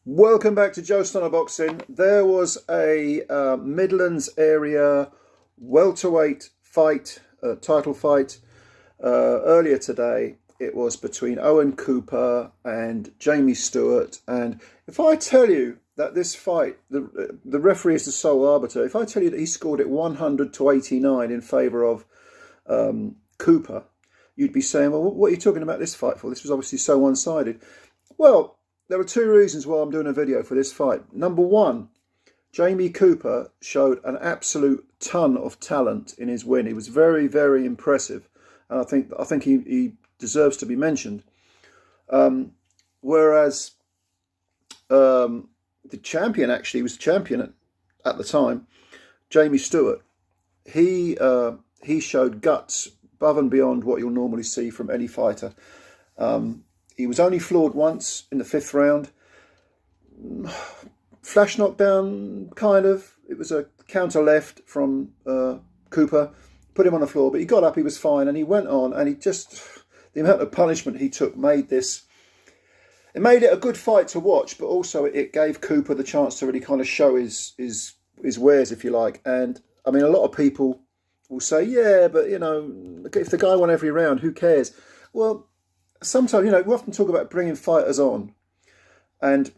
Welcome back to Joe Stunner Boxing. There was a Midlands Area Welterweight fight, title fight, earlier today. It was between Owen Cooper and JAMIE STEWART. And if I tell you that this fight, the referee is the sole arbiter, if I tell you that he scored it 100-89 in favour of Cooper, you'd be saying, well, what are you talking about this fight for? This was obviously so one-sided. Well, there are two reasons why I'm doing a video for this fight. Number one, JAMIE Cooper showed an absolute ton of talent in his win. He was very, very impressive, and I think he deserves to be mentioned. Whereas the champion, actually was champion at the time, JAMIE STEWART, he showed guts above and beyond what you'll normally see from any fighter. He was only floored once in the 5th round. Flash knockdown, kind of. It was a counter left from Cooper. Put him on the floor, but he got up, he was fine, and he went on, and he just... The amount of punishment he took made this... It made it a good fight to watch, but also it gave Cooper the chance to really kind of show his wares, if you like. And, I mean, a lot of people will say, yeah, but, you know, if the guy won every round, who cares? Well... Sometimes, you know, we often talk about bringing fighters on, and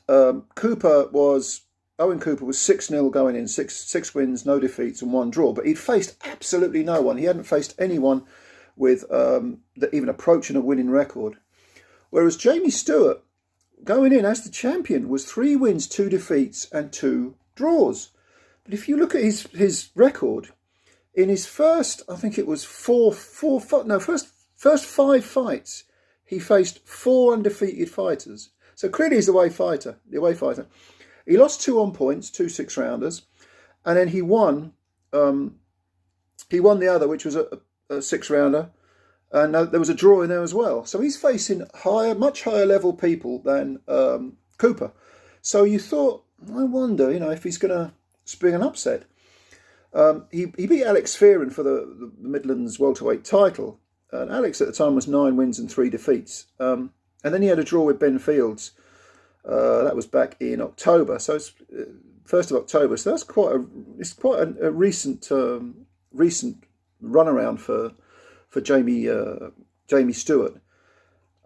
Owen Cooper was 6-0 going in, six wins, no defeats and 1 draw, but he'd faced absolutely no one. He hadn't faced anyone with even approaching a winning record. Whereas JAMIE STEWART, going in as the champion, was 3 wins, 2 defeats and 2 draws. But if you look at his record, in his first, I think it was first 5 fights, he faced 4 undefeated fighters. So clearly he's the away fighter. He lost 2 on points, 2 6-rounders, and then he won the other, which was a 6-rounder, and there was a draw in there as well. So he's facing much higher level people than Cooper. So you thought, I wonder, you know, if he's going to spring an upset. He beat Alex Fearon for the Midlands Welterweight title. And Alex at the time was 9 wins and 3 defeats. And then he had a draw with Ben Fields. That was back in October. So it's 1st of October. So that's quite a recent runaround for JAMIE STEWART.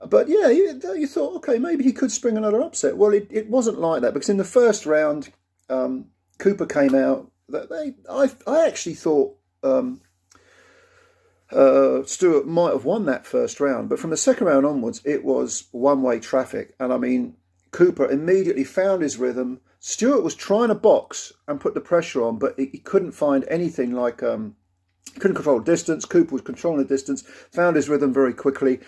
But yeah, you thought, okay, maybe he could spring another upset. Well, it wasn't like that, because in the first round, Cooper came out. I actually thought Stewart might have won that first round, but from the second round onwards, it was one-way traffic. And I mean, Cooper immediately found his rhythm. Stewart was trying to box and put the pressure on, but he couldn't find anything like, couldn't control distance. Cooper was controlling the distance, found his rhythm very quickly,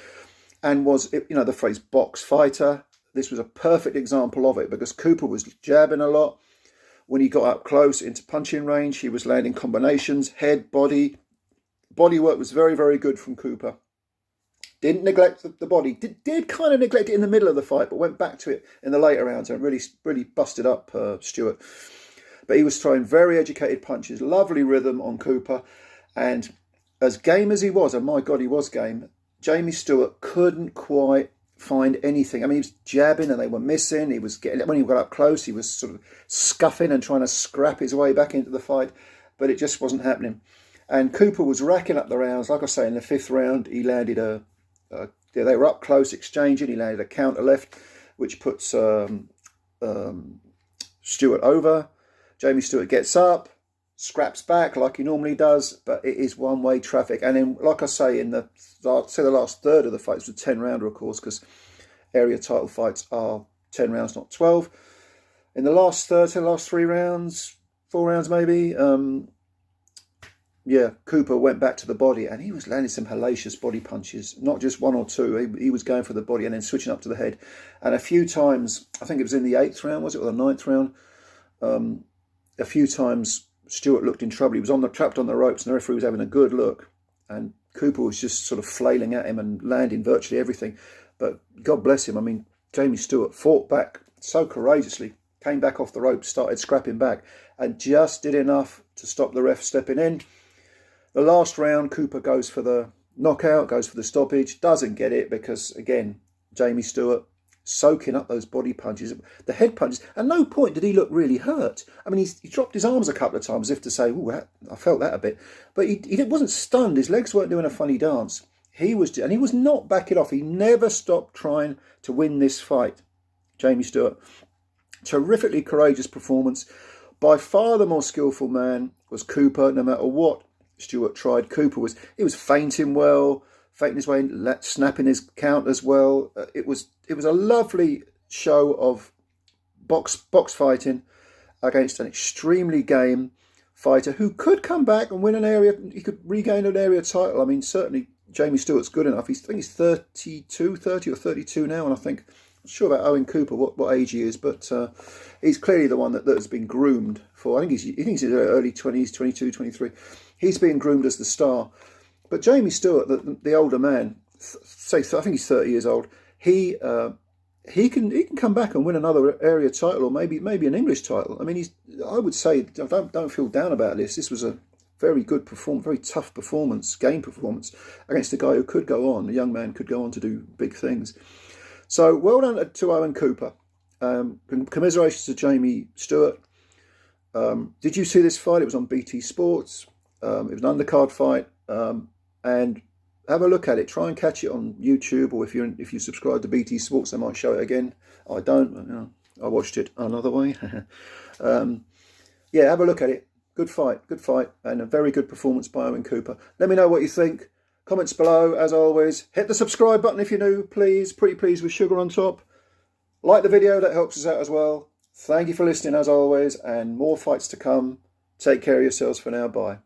and was, you know, the phrase box fighter. This was a perfect example of it, because Cooper was jabbing a lot. When he got up close into punching range, he was landing combinations, head, body. Body work was very, very good from Cooper. Didn't neglect the body. Did kind of neglect it in the middle of the fight, but went back to it in the later rounds and really busted up Stewart. But he was throwing very educated punches, lovely rhythm on Cooper. And as game as he was, and my God, he was game, JAMIE STEWART couldn't quite find anything. I mean, he was jabbing and they were missing. He was when he got up close, he was sort of scuffing and trying to scrap his way back into the fight, but it just wasn't happening. And Cooper was racking up the rounds. Like I say, in the 5th round, he landed they were up close exchanging. He landed a counter left, which puts Stewart over. JAMIE STEWART gets up, scraps back like he normally does, but it is one-way traffic. And then, like I say, in the last third of the fight, it was a 10-rounder, of course, because area title fights are 10 rounds, not 12. In the last third, the last 3 rounds, 4 rounds maybe, yeah, Cooper went back to the body, and he was landing some hellacious body punches, not just 1 or 2. He was going for the body and then switching up to the head. And a few times, I think it was in the 8th round, was it, or the 9th round? A few times Stewart looked in trouble. He was trapped on the ropes, and the referee was having a good look. And Cooper was just sort of flailing at him and landing virtually everything. But God bless him. I mean, JAMIE STEWART fought back so courageously, came back off the ropes, started scrapping back, and just did enough to stop the ref stepping in. The last round, Cooper goes for the knockout, goes for the stoppage, doesn't get it because, again, JAMIE STEWART soaking up those body punches, the head punches. At no point did he look really hurt. I mean, he dropped his arms a couple of times as if to say, "Oh, I felt that a bit," but he wasn't stunned. His legs weren't doing a funny dance. He was not backing off. He never stopped trying to win this fight. JAMIE Stewart, terrifically courageous performance. By far the more skillful man was Cooper. No matter what Stewart tried, Cooper was feinting well, feinting his way in, snapping his count as well. It was a lovely show of box fighting against an extremely game fighter who could come back and win an area. He could regain an area title. I mean, certainly JAMIE Stewart's good enough. I think he's 30 or 32 now, and I think, I'm not sure about Owen Cooper, what age he is, but he's clearly the one that has been groomed for. I think he's in his early 20s, 22, 23. He's being groomed as the star. But JAMIE Stewart, the older man, I think he's 30 years old. He can come back and win another area title, or maybe an English title. I mean, I would say, don't feel down about this. This was a very good performance, very tough performance, game performance against a guy who could go on. A young man could go on to do big things. So well done to Owen Cooper. Commiserations to JAMIE Stewart. Did you see this fight? It was on BT Sports. It was an undercard fight. And have a look at it. Try and catch it on YouTube, or if you subscribe to BT Sports, they might show it again. I don't. You know, I watched it another way. Yeah, have a look at it. Good fight, and a very good performance by Owen Cooper. Let me know what you think. Comments below, as always. Hit the subscribe button if you're new, please. Pretty please with sugar on top. Like the video, that helps us out as well. Thank you for listening, as always, and more fights to come. Take care of yourselves for now. Bye.